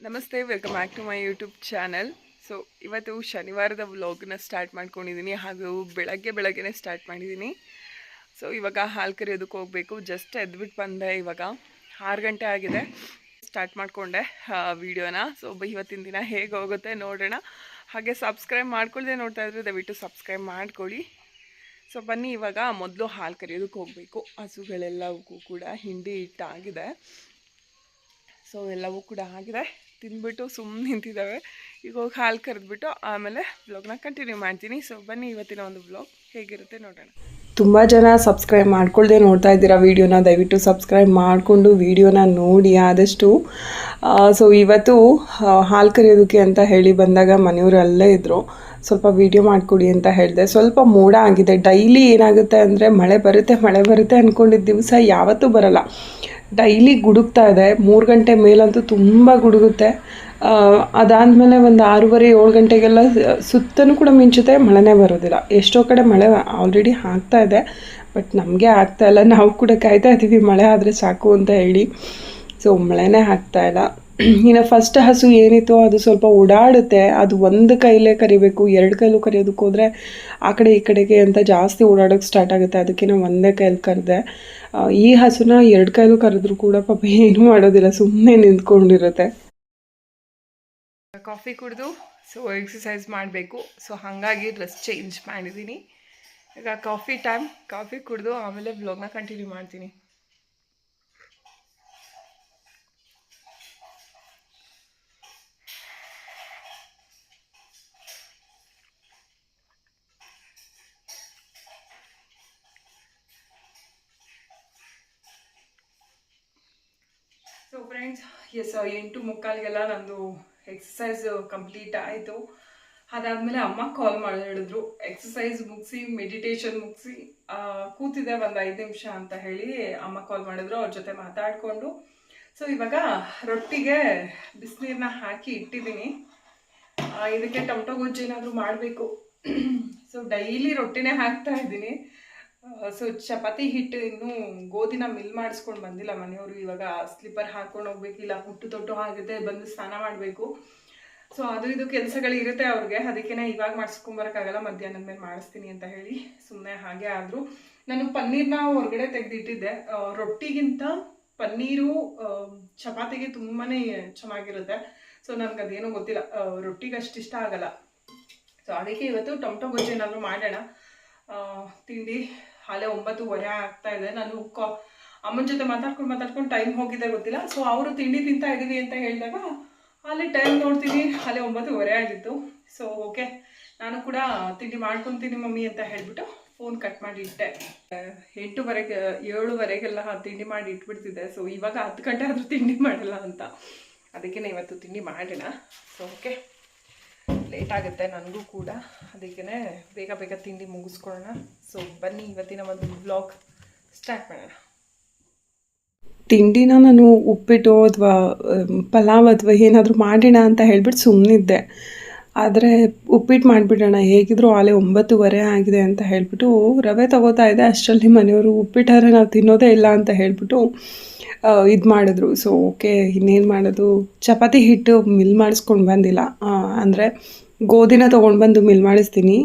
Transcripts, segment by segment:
ನಮಸ್ತೆ, welcome back to my YouTube channel. So ಇವತ್ತು ಶನಿವಾರದ ವ್ಲಾಗ್ನ ಸ್ಟಾರ್ಟ್ ಮಾಡ್ಕೊಂಡಿದ್ದೀನಿ. ಹಾಗೂ ಬೆಳಗ್ಗೆನೇ ಸ್ಟಾರ್ಟ್ ಮಾಡಿದ್ದೀನಿ. ಸೊ ಇವಾಗ ಹಾಲು ಕರೆಯೋದಕ್ಕೆ ಹೋಗಬೇಕು. ಜಸ್ಟ್ ಎದ್ಬಿಟ್ಟು ಬಂದೆ. ಇವಾಗ 6 ಗಂಟೆ ಆಗಿದೆ. ಸ್ಟಾರ್ಟ್ ಮಾಡಿಕೊಂಡೆ ವಿಡಿಯೋನ. ಸೊ ಇವತ್ತಿನ ದಿನ ಹೇಗೆ ಹೋಗುತ್ತೆ ನೋಡೋಣ. ಹಾಗೆ ಸಬ್ಸ್ಕ್ರೈಬ್ ಮಾಡ್ಕೊಳ್ಳದೆ ನೋಡ್ತಾ ಇದ್ರೆ ದಯವಿಟ್ಟು ಸಬ್ಸ್ಕ್ರೈಬ್ ಮಾಡ್ಕೊಳ್ಳಿ. ಸೊ ಬನ್ನಿ, ಇವಾಗ ಮೊದಲು ಹಾಲು ಕರೆಯೋದಕ್ಕೆ ಹೋಗಬೇಕು. ಹಸುಗಳೆಲ್ಲವೂ ಕೂಡ ಹಿಂಡಿ ಇಟ್ಟಾಗಿದೆ. ಸೊ ಎಲ್ಲವೂ ಕೂಡ ಆಗಿದೆ. ತಿಂದ್ಬಿಟ್ಟು ಸುಮ್ಮನೆ ನಿಂತಿದ್ದಾವೆ. ಈಗ ಹೋಗಿ ಹಾಲು ಕರೆದ್ಬಿಟ್ಟು ಆಮೇಲೆ ವ್ಲಾಗ್ನ ಕಂಟಿನ್ಯೂ ಮಾಡ್ತೀನಿ. ಸೊ ಬನ್ನಿ, ಇವತ್ತಿನ ಒಂದು ವ್ಲಾಗ್ ಹೇಗಿರುತ್ತೆ ನೋಡೋಣ. ತುಂಬ ಜನ ಸಬ್ಸ್ಕ್ರೈಬ್ ಮಾಡ್ಕೊಳ್ಳದೆ ನೋಡ್ತಾ ಇದ್ದೀರಾ ವೀಡಿಯೋನ. ದಯವಿಟ್ಟು ಸಬ್ಸ್ಕ್ರೈಬ್ ಮಾಡಿಕೊಂಡು ವೀಡಿಯೋನ ನೋಡಿ ಆದಷ್ಟು. ಸೊ ಇವತ್ತು ಹಾಲು ಕರೆಯೋದಕ್ಕೆ ಅಂತ ಹೇಳಿ ಬಂದಾಗ ಮನೆಯವರು ಅಲ್ಲೇ ಇದ್ದರು. ಸ್ವಲ್ಪ ವೀಡಿಯೋ ಮಾಡಿಕೊಡಿ ಅಂತ ಹೇಳಿದೆ. ಸ್ವಲ್ಪ ಮೋಡ ಆಗಿದೆ. ಡೈಲಿ ಏನಾಗುತ್ತೆ ಅಂದರೆ ಮಳೆ ಬರುತ್ತೆ ಅಂದ್ಕೊಂಡಿದ್ದ ದಿವಸ ಯಾವತ್ತೂ ಬರಲ್ಲ. ಡೈಲಿ ಗುಡುಗ್ತಾ ಇದೆ. 3 ಗಂಟೆ ಮೇಲಂತೂ ತುಂಬ ಗುಡುಗುತ್ತೆ. ಅದಾದಮೇಲೆ ಒಂದು 6:30-7 ಗಂಟೆಗೆಲ್ಲ ಸುತ್ತಲೂ ಕೂಡ ಮಿಂಚುತ್ತೆ. ಮಳೆನೇ ಬರೋದಿಲ್ಲ. ಎಷ್ಟೋ ಕಡೆ ಮಳೆ ಆಲ್ರೆಡಿ ಆಗ್ತಾ ಇದೆ, ಬಟ್ ನಮಗೆ ಆಗ್ತಾಯಿಲ್ಲ. ನಾವು ಕೂಡ ಕಾಯ್ತಾ ಇದ್ದೀವಿ ಮಳೆ ಆದರೆ ಸಾಕು ಅಂತ ಹೇಳಿ. ಸೊ ಮಳೆನೇ ಆಗ್ತಾಯಿಲ್ಲ. ಇನ್ನು ಫಸ್ಟ್ ಹಸು ಏನಿತ್ತು ಅದು ಸ್ವಲ್ಪ ಓಡಾಡುತ್ತೆ. ಅದು ಒಂದು ಕೈಲೇ ಕರಿಬೇಕು. 2 ಕೈಲೂ ಕರಿಯೋದಕ್ಕೆ ಹೋದರೆ ಆ ಕಡೆ ಈ ಕಡೆಗೆ ಅಂತ ಜಾಸ್ತಿ ಓಡಾಡೋಕ್ಕೆ ಸ್ಟಾರ್ಟ್ ಆಗುತ್ತೆ. ಅದಕ್ಕೆ ನಾವು ಒಂದೇ ಕೈಲಿ ಕರೆದೆ. ಈ ಹಸುನ 2 ಕೈಲೂ ಕರೆದ್ರೂ ಕೂಡ ಪಾಪ ಏನೂ ಮಾಡೋದಿಲ್ಲ, ಸುಮ್ಮನೆ ನಿಂತ್ಕೊಂಡಿರುತ್ತೆ. ಕಾಫಿ ಕುಡಿದು ಸೊ ಎಕ್ಸಸೈಸ್ ಮಾಡಬೇಕು. ಸೊ ಹಾಗಾಗಿ ಡ್ರೆಸ್ ಚೇಂಜ್ ಮಾಡಿದ್ದೀನಿ. ಈಗ ಕಾಫಿ ಟೈಮ್. ಕಾಫಿ ಕುಡಿದು ಆಮೇಲೆ ವ್ಲಾಗ್ನ ಕಂಟಿನ್ಯೂ ಮಾಡ್ತೀನಿ. ಸೊ ಫ್ರೆಂಡ್ಸ್, 8:45ಗೆಲ್ಲ ನಂದು ಎಕ್ಸಸೈಸ್ ಕಂಪ್ಲೀಟ್ ಆಯಿತು. ಅದಾದಮೇಲೆ ಅಮ್ಮ ಕಾಲ್ ಮಾಡಿದ್ರು. ಎಕ್ಸಸೈಸ್ ಮುಗಿಸಿ ಮೆಡಿಟೇಷನ್ ಮುಗಿಸಿ ಕೂತಿದ್ದೆ ಒಂದು 5 ನಿಮಿಷ ಅಂತ ಹೇಳಿ ಅಮ್ಮ ಕಾಲ್ ಮಾಡಿದ್ರು. ಅವ್ರ ಜೊತೆ ಮಾತಾಡಿಕೊಂಡು ಸೊ ಇವಾಗ ರೊಟ್ಟಿಗೆ ಬಿಸಿನೀರನ್ನ ಹಾಕಿ ಇಟ್ಟಿದ್ದೀನಿ. ಇದಕ್ಕೆ ಟೊಮಟೊ ಗೊಜ್ಜು ಏನಾದರೂ ಮಾಡಬೇಕು. ಸೊ ಡೈಲಿ ರೊಟ್ಟಿನೇ ಹಾಕ್ತಾ ಇದ್ದೀನಿ. ಸೊ ಚಪಾತಿ ಹಿಟ್ಟು ಇನ್ನೂ ಗೋಧಿನ ಮಿಲ್ ಮಾಡಿಸ್ಕೊಂಡು ಬಂದಿಲ್ಲ ಮನೆಯವರು. ಇವಾಗ ಸ್ಲಿಪ್ಪರ್ ಹಾಕ್ಕೊಂಡು ಹೋಗ್ಬೇಕಿಲ್ಲ, ಹುಟ್ಟು ತೊಟ್ಟು ಆಗುತ್ತೆ, ಬಂದು ಸ್ನಾನ ಮಾಡಬೇಕು. ಸೊ ಅದು ಇದು ಕೆಲಸಗಳು ಇರುತ್ತೆ ಅವ್ರಿಗೆ. ಅದಕ್ಕೇ ಇವಾಗ ಮಾಡಿಸ್ಕೊಂಬರೋಕ್ಕಾಗಲ್ಲ, ಮಧ್ಯಾಹ್ನದ ಮೇಲೆ ಮಾಡಿಸ್ತೀನಿ ಅಂತ ಹೇಳಿ ಸುಮ್ಮನೆ ಹಾಗೆ ಆದರು. ನಾನು ಪನ್ನೀರ್ನ ಹೊರಗಡೆ ತೆಗೆದಿಟ್ಟಿದ್ದೆ. ರೊಟ್ಟಿಗಿಂತ ಪನ್ನೀರು ಚಪಾತಿಗೆ ತುಂಬಾ ಚೆನ್ನಾಗಿರುತ್ತೆ. ಸೊ ನನಗೆ ಅದೇನೋ ಗೊತ್ತಿಲ್ಲ, ರೊಟ್ಟಿಗೆ ಅಷ್ಟು ಇಷ್ಟ ಆಗಲ್ಲ. ಸೊ ಅದಕ್ಕೆ ಇವತ್ತು ಟೊಮಟೊ ಗೊಜ್ಜು ಏನಾದರೂ ಮಾಡೋಣ. ತಿಂಡಿ ಹಾಲೆ 9:15 ಆಗ್ತಾ ಇದೆ. ನಾನು ಅಮ್ಮನ ಜೊತೆ ಮಾತಾಡ್ಕೊಂಡು ಟೈಮ್ ಹೋಗಿದೆ ಗೊತ್ತಿಲ್ಲ. ಸೊ ಅವರು ತಿಂಡಿ ತಿಂತಾ ಇದ್ದೀವಿ ಅಂತ ಹೇಳಿದಾಗ ಅಲ್ಲಿ ಟೈಮ್ ನೋಡ್ತೀನಿ, ಅಲ್ಲಿ 9:15 ಆಗಿತ್ತು. ಸೊ ಓಕೆ, ನಾನು ಕೂಡ ತಿಂಡಿ ಮಾಡ್ಕೊತೀನಿ ಮಮ್ಮಿ ಅಂತ ಹೇಳಿಬಿಟ್ಟು ಫೋನ್ ಕಟ್ ಮಾಡಿ ಇಟ್ಟೆ. 7:30ಗೆಲ್ಲ ತಿಂಡಿ ಮಾಡಿ ಇಟ್ಬಿಡ್ತಿದ್ದೆ. ಸೊ ಇವಾಗ 10 ಗಂಟೆ ಆದರೂ ತಿಂಡಿ ಮಾಡಲ್ಲ ಅಂತ, ಅದಕ್ಕೆ ಇವತ್ತು ತಿಂಡಿ ಮಾಡೋಣ. ಸೊ ಓಕೆ, ಲೇಟ್ ಆಗುತ್ತೆ ನನಗೂ ಕೂಡ, ಅದಕ್ಕೇ ಬೇಗ ತಿಂಡಿ ಮುಗಿಸ್ಕೊಳ್ಳೋಣ. ಸೊ ಬನ್ನಿ, ಇವತ್ತಿನ ಒಂದು ವ್ಲಾಗ್ ಸ್ಟಾರ್ಟ್ ಮಾಡೋಣ. ತಿಂಡಿನ ನಾನು ಉಪ್ಪಿಟ್ಟು ಅಥವಾ ಪಲಾವ್ ಅಥವಾ ಏನಾದರೂ ಮಾಡೋಣ ಅಂತ ಹೇಳ್ಬಿಟ್ಟು ಸುಮ್ಮನಿದ್ದೆ. ಆದರೆ ಉಪ್ಪಿಟ್ಟು ಮಾಡಿಬಿಡೋಣ, ಹೇಗಿದ್ರು ಆಲೆ 9:15 ಆಗಿದೆ ಅಂತ ಹೇಳಿಬಿಟ್ಟು ರವೆ ತೊಗೋತಾ ಇದ್ದೆ. ಅಷ್ಟರಲ್ಲಿ ಮನೆಯವರು ಉಪ್ಪಿಟ್ಟಾರೆ ನಾವು ತಿನ್ನೋದೇ ಇಲ್ಲ ಅಂತ ಹೇಳಿಬಿಟ್ಟು ಇದು ಮಾಡಿದ್ರು. ಸೊ ಓಕೆ, ಇನ್ನೇನು ಮಾಡೋದು. ಚಪಾತಿ ಹಿಟ್ಟು ಮಿಲ್ ಮಾಡಿಸ್ಕೊಂಡು ಬಂದಿಲ್ಲ, ಅಂದರೆ ಗೋಧಿನ ತೊಗೊಂಡು ಬಂದು ಮಿಲ್ ಮಾಡಿಸ್ತೀನಿ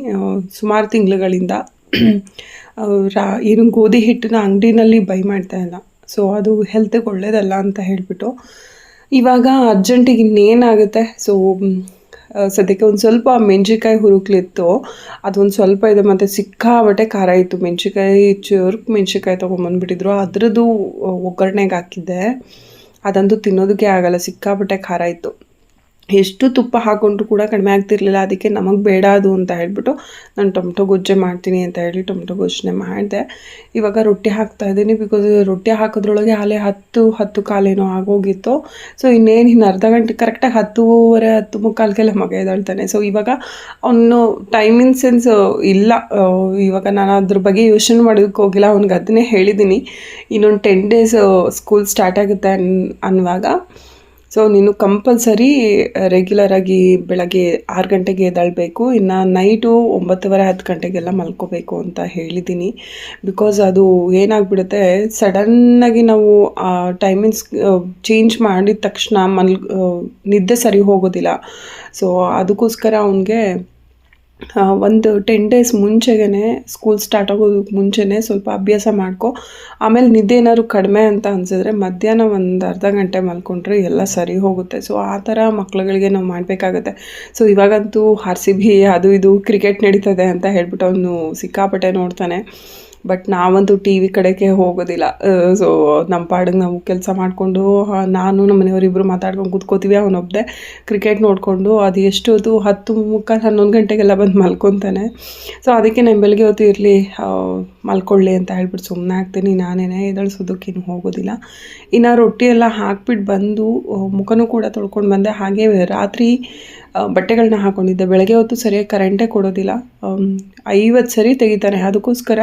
ಸುಮಾರು ತಿಂಗಳುಗಳಿಂದ. ಏನು ಗೋಧಿ ಹಿಟ್ಟನ್ನ ಅಂಗಡಿನಲ್ಲಿ ಬೈ ಮಾಡ್ತಾಯಿಲ್ಲ. ಸೊ ಅದು ಹೆಲ್ತಿಗೆ ಒಳ್ಳೇದಲ್ಲ ಅಂತ ಹೇಳಿಬಿಟ್ಟು ಇವಾಗ ಅರ್ಜೆಂಟಿಗೆ ಇನ್ನೇನಾಗುತ್ತೆ. ಸೊ ಸದ್ಯಕ್ಕೆ ಒಂದು ಸ್ವಲ್ಪ ಮೆಣಸಿನ್ಕಾಯಿ ಹುರುಕ್ಲಿತ್ತು, ಅದೊಂದು ಸ್ವಲ್ಪ ಇದೆ. ಮತ್ತು ಸಿಕ್ಕಾಬಟ್ಟೆ ಖಾರ ಇತ್ತು. ಮೆಣಸಿನ್ಕಾಯಿ ತೊಗೊಂಬಂದುಬಿಟ್ಟಿದ್ರು. ಅದರದ್ದು ಒಗ್ಗರಣೆಗೆ ಹಾಕಿದ್ದೆ. ಅದಂತೂ ತಿನ್ನೋದಕ್ಕೆ ಆಗಲ್ಲ, ಸಿಕ್ಕಾಬಟ್ಟೆ ಖಾರ ಇತ್ತು. ಎಷ್ಟು ತುಪ್ಪ ಹಾಕೊಂಡ್ರು ಕೂಡ ಕಡಿಮೆ ಆಗ್ತಿರ್ಲಿಲ್ಲ. ಅದಕ್ಕೆ ನಮಗೆ ಬೇಡ ಅದು ಅಂತ ಹೇಳಿಬಿಟ್ಟು ನಾನು ಟೊಮಟೊ ಗೊಜ್ಜೆ ಮಾಡ್ತೀನಿ ಅಂತ ಹೇಳಿ ಟೊಮಟೊ ಗೊಜ್ಜನ್ನೇ ಮಾಡಿದೆ. ಇವಾಗ ರೊಟ್ಟಿ ಹಾಕ್ತಾಯಿದ್ದೀನಿ. ಬಿಕಾಸ್ ರೊಟ್ಟಿ ಹಾಕೋದ್ರೊಳಗೆ ಆಲೆ 10 ಕಾಲೇನೋ ಆಗೋಗಿತ್ತು. ಸೊ ಇನ್ನೇನು ಅರ್ಧ ಗಂಟೆ, ಕರೆಕ್ಟಾಗಿ 10:30 10:45ಗೆಲ್ಲ ಮಗ ಎದ್ದೇಳ್ತಾನೆ. ಸೊ ಇವಾಗ ಅವನು ಟೈಮಿಂಗ್ ಸೆನ್ಸ್ ಇಲ್ಲ. ಇವಾಗ ನಾನು ಅದ್ರ ಬಗ್ಗೆ ಯೋಚನೆ ಮಾಡೋದಕ್ಕೆ ಹೋಗಿಲ್ಲ. ಅವ್ನಿಗೆ ಅದನ್ನೇ ಹೇಳಿದ್ದೀನಿ, ಇನ್ನೊಂದು 10 ಡೇಸ್ ಸ್ಕೂಲ್ ಸ್ಟಾರ್ಟ್ ಆಗುತ್ತೆ ಅನ್ನುವಾಗ ಸೊ ನೀನು ಕಂಪಲ್ಸರಿ ರೆಗ್ಯುಲರಾಗಿ ಬೆಳಗ್ಗೆ 6 ಗಂಟೆಗೆ ಎದ್ದೇಳಬೇಕು, ಇನ್ನು ನೈಟು 9:30 10 ಗಂಟೆಗೆಲ್ಲ ಮಲ್ಕೋಬೇಕು ಅಂತ ಹೇಳಿದ್ದೀನಿ. ಬಿಕಾಸ್ ಅದು ಏನಾಗ್ಬಿಡುತ್ತೆ, ಸಡನ್ನಾಗಿ ನಾವು ಟೈಮಿಂಗ್ಸ್ ಚೇಂಜ್ ಮಾಡಿದ ತಕ್ಷಣ ನಿದ್ದೆ ಸರಿ ಹೋಗೋದಿಲ್ಲ. ಸೊ ಅದಕ್ಕೋಸ್ಕರ ಅವನಿಗೆ ಒಂದು 10 ಡೇಸ್ ಮುಂಚೆಗೇ, ಸ್ಕೂಲ್ ಸ್ಟಾರ್ಟ್ ಆಗೋದಕ್ಕೆ ಮುಂಚೆನೇ ಸ್ವಲ್ಪ ಅಭ್ಯಾಸ ಮಾಡ್ಕೊ. ಆಮೇಲೆ ನಿದ್ದೆ ಏನಾದ್ರು ಕಡಿಮೆ ಅಂತ ಅನಿಸಿದ್ರೆ ಮಧ್ಯಾಹ್ನ ಒಂದು ಅರ್ಧ ಗಂಟೆ ಮಲ್ಕೊಂಡ್ರೆ ಎಲ್ಲ ಸರಿ ಹೋಗುತ್ತೆ. ಸೊ ಆ ಥರ ಮಕ್ಳುಗಳಿಗೆ ನಾವು ಮಾಡಬೇಕಾಗತ್ತೆ. ಸೊ ಇವಾಗಂತೂ RCB ಅದು ಇದು ಕ್ರಿಕೆಟ್ ನಡೀತದೆ ಅಂತ ಹೇಳ್ಬಿಟ್ಟು ಅವನು ಸಿಕ್ಕಾಪಟ್ಟೆ ನೋಡ್ತಾನೆ. ಬಟ್ ನಾವಂತೂ ಟಿ ವಿ ಕಡೆಗೆ ಹೋಗೋದಿಲ್ಲ. ಸೊ ನಮ್ಮ ಪಾಡಿಗೆ ನಾವು ಕೆಲಸ ಮಾಡಿಕೊಂಡು, ನಾನು ನಮ್ಮ ಮನೆಯವರಿಬ್ಬರು ಮಾತಾಡ್ಕೊಂಡು ಕೂತ್ಕೋತೀವಿ. ಅವನೊಬ್ಬನೇ ಕ್ರಿಕೆಟ್ ನೋಡಿಕೊಂಡು ಅದು ಎಷ್ಟು ಹೊತ್ತು 10:45 11 ಗಂಟೆಗೆಲ್ಲ ಬಂದು ಮಲ್ಕೊತಾನೆ. ಸೊ ಅದಕ್ಕೆ ನಾನು ಬೆಳಗ್ಗೆ ಹೊತ್ತು ಇರಲಿ ಮಲ್ಕೊಳ್ಳಿ ಅಂತ ಹೇಳ್ಬಿಟ್ಟು ಸುಮ್ಮನೆ ಆಗ್ತೀನಿ. ನಾನೇನೇ ಎದ್ದೇಳಿಸೋದಕ್ಕೇನು ಹೋಗೋದಿಲ್ಲ. ಇನ್ನು ರೊಟ್ಟಿ ಎಲ್ಲ ಹಾಕ್ಬಿಟ್ಟು ಬಂದು ಮುಖನೂ ಕೂಡ ತೊಳ್ಕೊಂಡು ಬಂದೆ. ಹಾಗೆ ರಾತ್ರಿ ಬಟ್ಟೆಗಳನ್ನ ಹಾಕ್ಕೊಂಡಿದ್ದೆ. ಬೆಳಗ್ಗೆ ಹೊತ್ತು ಸರಿಯಾಗಿ ಕರೆಂಟೇ ಕೊಡೋದಿಲ್ಲ, 50 ಸರಿ ತೆಗಿತಾನೆ. ಅದಕ್ಕೋಸ್ಕರ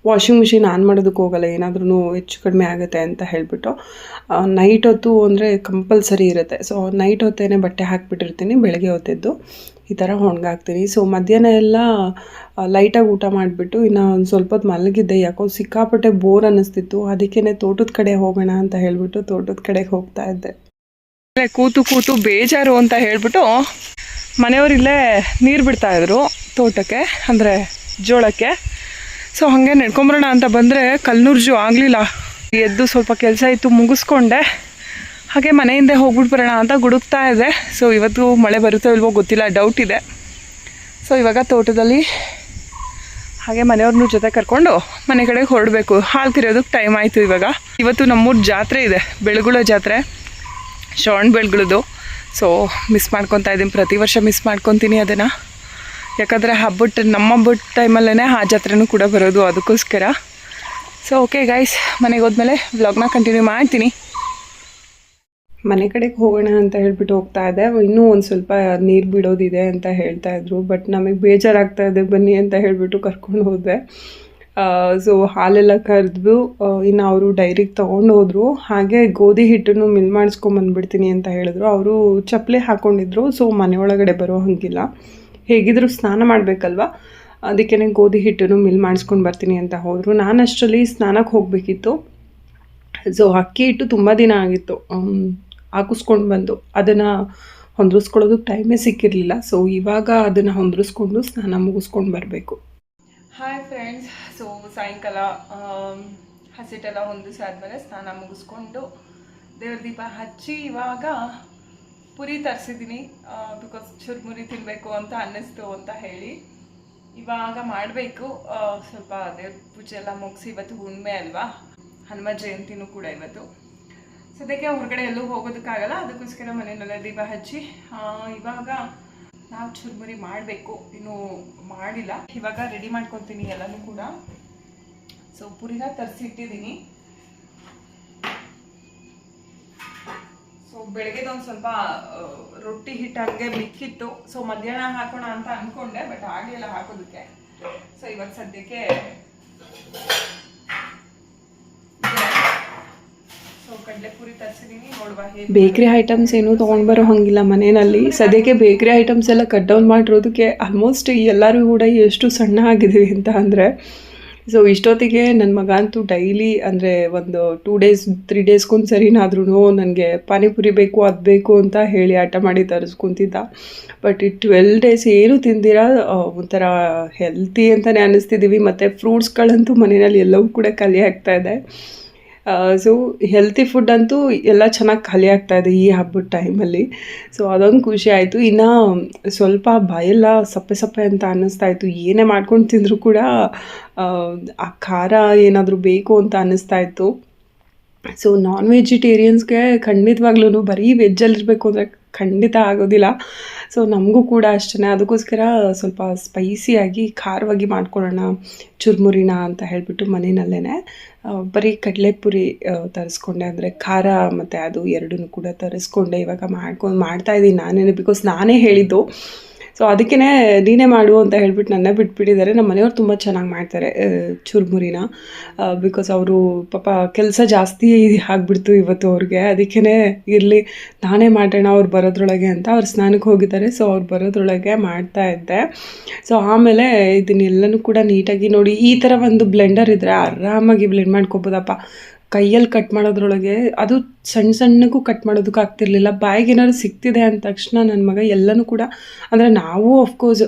ವಾಷಿಂಗ್ ಮಿಷಿನ್ ಆನ್ ಮಾಡೋದಕ್ಕೆ ಹೋಗಲ್ಲ, ಏನಾದ್ರೂ ಹೆಚ್ಚು ಕಡಿಮೆ ಆಗುತ್ತೆ ಅಂತ ಹೇಳಿಬಿಟ್ಟು. ನೈಟ್ ಹೊತ್ತು ಅಂದರೆ ಕಂಪಲ್ಸರಿ ಇರುತ್ತೆ. ಸೊ ನೈಟ್ ಹೊತ್ತೇನೆ ಬಟ್ಟೆ ಹಾಕಿಬಿಟ್ಟಿರ್ತೀನಿ, ಬೆಳಗ್ಗೆ ಹೊತ್ತೆದ್ದು ಈ ಥರ ಒಣಗಾಕ್ತೀನಿ. ಸೊ ಮಧ್ಯಾಹ್ನ ಎಲ್ಲ ಲೈಟಾಗಿ ಊಟ ಮಾಡಿಬಿಟ್ಟು ಇನ್ನು ಒಂದು ಸ್ವಲ್ಪ ಹೊತ್ತು ಮಲಗಿದ್ದೆ. ಯಾಕೋ ಸಿಕ್ಕಾಪಟ್ಟೆ ಬೋರ್ ಅನ್ನಿಸ್ತಿತ್ತು. ಅದಕ್ಕೇ ತೋಟದ ಕಡೆ ಹೋಗೋಣ ಅಂತ ಹೇಳಿಬಿಟ್ಟು ತೋಟದ ಕಡೆಗೆ ಹೋಗ್ತಾ ಇದ್ದೆ. ಕೂತು ಕೂತು ಬೇಜಾರು ಅಂತ ಹೇಳ್ಬಿಟ್ಟು ಮನೆಯವರಿಲ್ಲೇ ನೀರು ಬಿಡ್ತಾಯಿದ್ರು ತೋಟಕ್ಕೆ, ಅಂದರೆ ಜೋಳಕ್ಕೆ. ಸೊ ಹಾಗೆ ನಡ್ಕೊಂಬರೋಣ ಅಂತ ಬಂದರೆ ಕಲ್ನೂರ್ಜು ಆಗಲಿಲ್ಲ. ಎದ್ದು ಸ್ವಲ್ಪ ಕೆಲಸ ಇತ್ತು ಮುಗಿಸ್ಕೊಂಡೆ. ಹಾಗೆ ಮನೆಯಿಂದ ಹೋಗ್ಬಿಟ್ಟು ಬರೋಣ ಅಂತ ಗುಡುಕ್ತಾ ಇದೆ. ಸೊ ಇವತ್ತು ಮಳೆ ಬರುತ್ತೋ ಇಲ್ವೋ ಗೊತ್ತಿಲ್ಲ, ಡೌಟ್ ಇದೆ. ಸೊ ಇವಾಗ ತೋಟದಲ್ಲಿ ಹಾಗೆ ಮನೆಯವ್ರನ್ನೂ ಜೊತೆ ಕರ್ಕೊಂಡು ಮನೆ ಕಡೆಗೆ ಹೊರಡಬೇಕು. ಹಾಲು ಕರೆಯೋದಕ್ಕೆ ಟೈಮ್ ಆಯಿತು. ಇವತ್ತು ನಮ್ಮೂರ ಜಾತ್ರೆ ಇದೆ, ಬೆಳಗುಳ ಜಾತ್ರೆ, ಶ್ರವಣ ಬೆಳಗುಳದು. ಸೊ ಮಿಸ್ ಮಾಡ್ಕೊತಾ ಇದ್ದೀನಿ, ಪ್ರತಿ ವರ್ಷ ಮಿಸ್ ಮಾಡ್ಕೊತೀನಿ ಅದನ್ನು. ಯಾಕಂದರೆ ನಮ್ಮ ಹಬ್ಬದ ಟೈಮಲ್ಲೇ ಆ ಜಾತ್ರೆನೂ ಕೂಡ ಬರೋದು, ಅದಕ್ಕೋಸ್ಕರ. ಸೊ ಓಕೆ ಗೈಸ್, ಮನೆಗೆ ಹೋದ್ಮೇಲೆ ವ್ಲಾಗ್ನ ಕಂಟಿನ್ಯೂ ಮಾಡ್ತೀನಿ. ಮನೆ ಕಡೆಗೆ ಹೋಗೋಣ ಅಂತ ಹೇಳ್ಬಿಟ್ಟು ಹೋಗ್ತಾ ಇದ್ದೆ. ಇನ್ನೂ ಒಂದು ಸ್ವಲ್ಪ ನೀರು ಬಿಡೋದಿದೆ ಅಂತ ಹೇಳ್ತಾಯಿದ್ರು. ಬಟ್ ನಮಗೆ ಬೇಜಾರಾಗ್ತಾ ಇದೆ, ಬನ್ನಿ ಅಂತ ಹೇಳಿಬಿಟ್ಟು ಕರ್ಕೊಂಡು ಹೋದೆ. ಸೊ ಹಾಲೆಲ್ಲ ಕರೆದು ಇನ್ನು ಅವರು ಡೈರಿಗೆ ತೊಗೊಂಡು ಹೋದರು. ಹಾಗೆ ಗೋಧಿ ಹಿಟ್ಟನ್ನು ಮಿಲ್ ಮಾಡಿಸ್ಕೊಂಬಂದ್ಬಿಡ್ತೀನಿ ಅಂತ ಹೇಳಿದ್ರು. ಅವರು ಚಪ್ಪಲಿ ಹಾಕ್ಕೊಂಡಿದ್ರು. ಸೊ ಮನೆಯೊಳಗಡೆ ಬರೋ ಹಂಗಿಲ್ಲ, ಹೇಗಿದ್ರು ಸ್ನಾನ ಮಾಡಬೇಕಲ್ವ, ಅದಕ್ಕೇ ಗೋಧಿ ಹಿಟ್ಟನ್ನು ಮಿಲ್ ಮಾಡಿಸ್ಕೊಂಡು ಬರ್ತೀನಿ ಅಂತ ಹೋದರು. ನಾನು ಅಷ್ಟರಲ್ಲಿ ಸ್ನಾನಕ್ಕೆ ಹೋಗಬೇಕಿತ್ತು. ಸೊ ಅಕ್ಕಿ ಹಿಟ್ಟು ತುಂಬ ದಿನ ಆಗಿತ್ತು ಹಾಕಿಸ್ಕೊಂಡು ಬಂದು, ಅದನ್ನು ಹೊಂದಿಸ್ಕೊಳ್ಳೋದಕ್ಕೆ ಟೈಮೇ ಸಿಕ್ಕಿರಲಿಲ್ಲ. ಸೊ ಇವಾಗ ಅದನ್ನು ಹೊಂದಿಸ್ಕೊಂಡು ಸ್ನಾನ ಮುಗಿಸ್ಕೊಂಡು ಬರಬೇಕು. ಹಾಯ್ ಫ್ರೆಂಡ್ಸ್, ಸೊ ಸಾಯಂಕಾಲ ಹಸಿಟ್ಟೆಲ್ಲ ಹೊಂದಿಸಾದ್ಮೇಲೆ ಸ್ನಾನ ಮುಗಿಸ್ಕೊಂಡು ದೇವ್ರ ದೀಪ ಹಚ್ಚಿ ಇವಾಗ ಪುರಿ ತರಿಸಿದ್ದೀನಿ. ಬಿಕಾಸ್ ಚುರುಮುರಿ ತಿನ್ನಬೇಕು ಅಂತ ಅನ್ನಿಸ್ತು ಅಂತ ಹೇಳಿ ಇವಾಗ ಮಾಡಬೇಕು. ಸ್ವಲ್ಪ ದೇವ್ರ ಪೂಜೆ ಎಲ್ಲ ಮುಗಿಸಿ, ಇವತ್ತು ಹುಣ್ಣಿಮೆ ಅಲ್ವಾ, ಹನುಮ ಜಯಂತಿನೂ ಕೂಡ ಇವತ್ತು. ಸದ್ಯಕ್ಕೆ ಹೊರಗಡೆ ಎಲ್ಲೂ ಹೋಗೋದಕ್ಕಾಗಲ್ಲ, ಅದಕ್ಕೋಸ್ಕರ ಮನೆಯಲ್ಲೆಲ್ಲ ದೀಪ ಹಚ್ಚಿ ಇವಾಗ ನಾವು ಚುರುಮುರಿ ಮಾಡಬೇಕು. ಇನ್ನೂ ಮಾಡಿಲ್ಲ, ಇವಾಗ ರೆಡಿ ಮಾಡ್ಕೊತೀನಿ ಎಲ್ಲನೂ ಕೂಡ. ಸೊ ಪುರಿನ ತರಿಸಿಟ್ಟಿದ್ದೀನಿ. ಸೊ ಬೆಳಗ್ಗೆದೊಂದು ಸ್ವಲ್ಪ ರೊಟ್ಟಿ ಹಿಟ್ಟು ಹಂಗೆ ಮಿಕ್ಕಿತ್ತು. ಸೊ ಮಧ್ಯಾಹ್ನ ಹಾಕೋಣ ಅಂತ ಅಂದ್ಕೊಂಡೆ, ಬಟ್ ಆಗಲಿಲ್ಲ ಹಾಕೋದಕ್ಕೆ. ಸೊ ಇವಾಗ ಸದ್ಯಕ್ಕೆ ಬೇಕ್ರಿ ಐಟಮ್ಸ್ ಏನೂ ತೊಗೊಂಡು ಬರೋ ಹಂಗಿಲ್ಲ ಮನೆಯಲ್ಲಿ. ಸದ್ಯಕ್ಕೆ ಬೇಕ್ರಿ ಐಟಮ್ಸ್ ಎಲ್ಲ ಕಟ್ ಡೌನ್ ಮಾಡಿರೋದಕ್ಕೆ ಆಲ್ಮೋಸ್ಟ್ ಎಲ್ಲರೂ ಕೂಡ ಎಷ್ಟು ಸಣ್ಣ ಆಗಿದ್ದೀವಿ ಅಂತ ಅಂದರೆ. ಸೊ ಇಷ್ಟೊತ್ತಿಗೆ ನನ್ನ ಮಗ ಅಂತೂ ಡೈಲಿ ಅಂದರೆ ಒಂದು 2 ಡೇಸ್ 3 ಡೇಸ್ಗೊಂದು ಸರಿನಾದ್ರೂ ನನಗೆ ಪಾನಿಪುರಿ ಬೇಕು ಅದು ಬೇಕು ಅಂತ ಹೇಳಿ ಆಟ ಮಾಡಿ ತರಿಸ್ಕೊತಿದ್ದ. ಬಟ್ ಈ 12 ಡೇಸ್ ಏನು ತಿಂದಿರ ಒಂಥರ ಹೆಲ್ತಿ ಅಂತಲೇ ಅನ್ನಿಸ್ತಿದ್ದೀವಿ. ಮತ್ತು ಫ್ರೂಟ್ಸ್ಗಳಂತೂ ಮನೆಯಲ್ಲಿ ಎಲ್ಲವೂ ಕೂಡ ಖಾಲಿ ಆಗ್ತಾಯಿದೆ. ಸೊ ಹೆಲ್ತಿ ಫುಡ್ ಅಂತೂ ಎಲ್ಲ ಚೆನ್ನಾಗಿ ಖಾಲಿ ಆಗ್ತಾಯಿದೆ ಈ ಹಬ್ಬದ ಟೈಮಲ್ಲಿ. ಸೊ ಅದೊಂದು ಖುಷಿ ಆಯಿತು. ಇನ್ನು ಸ್ವಲ್ಪ ಬಾಯೆಲ್ಲ ಸಪ್ಪೆ ಸಪ್ಪೆ ಅಂತ ಅನ್ನಿಸ್ತಾಯಿತ್ತು. ಏನೇ ಮಾಡ್ಕೊಂಡು ತಿಂದರೂ ಕೂಡ ಆ ಖಾರ ಏನಾದರೂ ಬೇಕು ಅಂತ ಅನ್ನಿಸ್ತಾಯಿತ್ತು. ಸೊ ನಾನ್ ವೆಜಿಟೇರಿಯನ್ಸ್ಗೆ ಖಂಡಿತವಾಗ್ಲೂ ಬರೀ ವೆಜ್ಜಲ್ಲಿರಬೇಕು ಅಂದರೆ ಖಂಡಿತ ಆಗೋದಿಲ್ಲ. ಸೊ ನಮಗೂ ಕೂಡ ಅಷ್ಟೇ. ಅದಕ್ಕೋಸ್ಕರ ಸ್ವಲ್ಪ ಸ್ಪೈಸಿಯಾಗಿ ಖಾರವಾಗಿ ಮಾಡ್ಕೊಳ್ಳೋಣ ಚುರುಮುರಿನ ಅಂತ ಹೇಳಿಬಿಟ್ಟು ಮನೆಯಲ್ಲೇ ಬರೀ ಕಡಲೆಪುರಿ ತರಿಸ್ಕೊಂಡೆ, ಅಂದರೆ ಖಾರ ಮತ್ತು ಅದು ಎರಡನ್ನೂ ಕೂಡ ತರಿಸ್ಕೊಂಡೆ. ಇವಾಗ ಮಾಡ್ತಾಯಿದ್ದೀನಿ ನಾನೇ, ಬಿಕಾಸ್ ನಾನೇ ಹೇಳಿದ್ದು. ಸೊ ಅದಕ್ಕೇ ನೀನೇ ಮಾಡು ಅಂತ ಹೇಳ್ಬಿಟ್ಟು ನನ್ನ ಬಿಟ್ಬಿಟ್ಟಿದ್ದಾರೆ. ನಮ್ಮ ಮನೆಯವ್ರು ತುಂಬ ಚೆನ್ನಾಗಿ ಮಾಡ್ತಾರೆ ಚುರುಮುರಿನ. ಬಿಕಾಸ್ ಅವರು ಪಾಪ ಕೆಲಸ ಜಾಸ್ತಿ ಆಗಿಬಿಡ್ತು ಇವತ್ತು ಅವ್ರಿಗೆ. ಅದಕ್ಕೇ ಇರಲಿ ನಾನೇ ಮಾಡೋಣ ಅವ್ರು ಬರೋದ್ರೊಳಗೆ ಅಂತ ಅವ್ರು ಸ್ನಾನಕ್ಕೆ ಹೋಗಿದ್ದಾರೆ. ಸೊ ಅವ್ರು ಬರೋದ್ರೊಳಗೆ ಮಾಡ್ತಾ ಇದ್ದೆ. ಸೊ ಆಮೇಲೆ ಇದನ್ನೆಲ್ಲನೂ ಕೂಡ ನೀಟಾಗಿ ನೋಡಿ, ಈ ಥರ ಒಂದು ಬ್ಲೆಂಡರ್ ಇದ್ದರೆ ಆರಾಮಾಗಿ ಬ್ಲೆಂಡ್ ಮಾಡ್ಕೊಬೋದಪ್ಪ. ಕೈಯಲ್ಲಿ ಕಟ್ ಮಾಡೋದ್ರೊಳಗೆ ಅದು ಸಣ್ಣ ಸಣ್ಣಗೂ ಕಟ್ ಮಾಡೋದಕ್ಕೆ ಆಗ್ತಿರ್ಲಿಲ್ಲ. ಬಾಯಿಗೆ ಏನಾದ್ರು ಸಿಗ್ತಿದೆ ಅಂದ ತಕ್ಷಣ ನನ್ನ ಮಗ ಎಲ್ಲನೂ ಕೂಡ, ಅಂದರೆ ನಾವು ಆಫ್ಕೋರ್ಸ್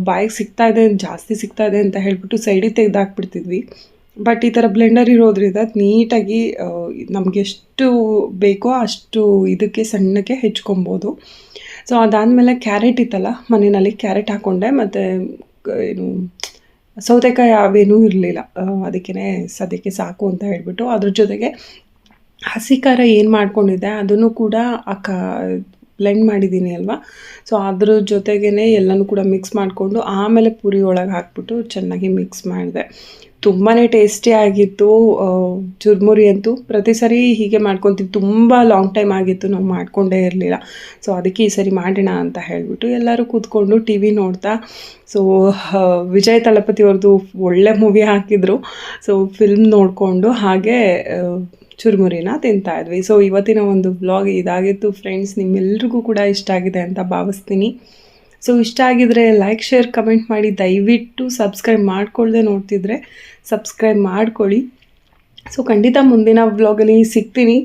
ಬಾಯಿಗೆ ಜಾಸ್ತಿ ಸಿಗ್ತಾ ಇದೆ ಅಂತ ಹೇಳ್ಬಿಟ್ಟು ಸೈಡಿಗೆ ತೆಗೆದಾಕ್ಬಿಡ್ತಿದ್ವಿ. ಬಟ್ ಈ ಥರ ಬ್ಲೆಂಡರ್ ಇರೋದ್ರಿಂದ ನೀಟಾಗಿ ನಮಗೆ ಎಷ್ಟು ಬೇಕೋ ಅಷ್ಟು ಇದಕ್ಕೆ ಸಣ್ಣಕ್ಕೆ ಹೆಚ್ಕೊಬೋದು. ಸೊ ಅದಾದಮೇಲೆ ಕ್ಯಾರೆಟ್ ಇತ್ತಲ್ಲ ಮನೆಯಲ್ಲಿ, ಕ್ಯಾರೆಟ್ ಹಾಕ್ಕೊಂಡೆ. ಮತ್ತು ಏನು ಸೌತೆಕಾಯಿ ಅವೇನೂ ಇರಲಿಲ್ಲ, ಅದಕ್ಕೇ ಸದ್ಯಕ್ಕೆ ಸಾಕು ಅಂತ ಹೇಳ್ಬಿಟ್ಟು ಅದ್ರ ಜೊತೆಗೆ ಹಸಿ ಖಾರ ಏನು ಮಾಡ್ಕೊಂಡಿದ್ದೆ ಅದನ್ನು ಕೂಡ ಬ್ಲೆಂಡ್ ಮಾಡಿದ್ದೀನಿ ಅಲ್ವಾ. ಸೊ ಅದ್ರ ಜೊತೆಗೇ ಎಲ್ಲನೂ ಕೂಡ ಮಿಕ್ಸ್ ಮಾಡಿಕೊಂಡು ಆಮೇಲೆ ಪೂರಿ ಒಳಗೆ ಹಾಕ್ಬಿಟ್ಟು ಚೆನ್ನಾಗಿ ಮಿಕ್ಸ್ ಮಾಡಿದೆ. ತುಂಬಾ ಟೇಸ್ಟಿಯಾಗಿತ್ತು ಚುರುಮುರಿ ಅಂತೂ. ಪ್ರತಿ ಸರಿ ಹೀಗೆ ಮಾಡ್ಕೊತೀವಿ. ತುಂಬ ಲಾಂಗ್ ಟೈಮ್ ಆಗಿತ್ತು ನಾವು ಮಾಡಿಕೊಂಡೇ ಇರಲಿಲ್ಲ. ಸೊ ಅದಕ್ಕೆ ಈ ಸರಿ ಮಾಡೋಣ ಅಂತ ಹೇಳಿಬಿಟ್ಟು ಎಲ್ಲರೂ ಕೂತ್ಕೊಂಡು ಟಿ ವಿ ನೋಡ್ತಾ. ಸೊ ವಿಜಯ್ ತಳಪತಿ ಅವ್ರದ್ದು ಒಳ್ಳೆ ಮೂವಿ ಹಾಕಿದ್ರು. ಸೊ ಫಿಲ್ಮ್ ನೋಡಿಕೊಂಡು ಹಾಗೆ ಚುರುಮುರಿನ ತಿಂತಾಯಿದ್ವಿ. ಸೊ ಇವತ್ತಿನ ಒಂದು ವ್ಲಾಗ್ ಇದಾಗಿತ್ತು ಫ್ರೆಂಡ್ಸ್. ನಿಮ್ಮೆಲ್ರಿಗೂ ಕೂಡ ಇಷ್ಟ ಆಗಿದೆ ಅಂತ ಭಾವಿಸ್ತೀನಿ. ಸೊ ಇಷ್ಟ ಆಗಿದರೆ ಲೈಕ್, ಶೇರ್, ಕಮೆಂಟ್ ಮಾಡಿ. ದಯವಿಟ್ಟು ಸಬ್ಸ್ಕ್ರೈಬ್ ಮಾಡ್ಕೊಳ್ಳದೆ ನೋಡ್ತಿದ್ರೆ ಸಬ್ಸ್ಕ್ರೈಬ್ ಮಾಡ್ಕೊಳ್ಳಿ. ಸೊ ಖಂಡಿತ ಮುಂದಿನ ವ್ಲಾಗಲ್ಲಿ ಸಿಗ್ತೀನಿ.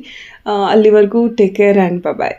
ಅಲ್ಲಿವರೆಗೂ ಟೇಕ್ ಕೇರ್ ಆ್ಯಂಡ್ ಬಾಯ್.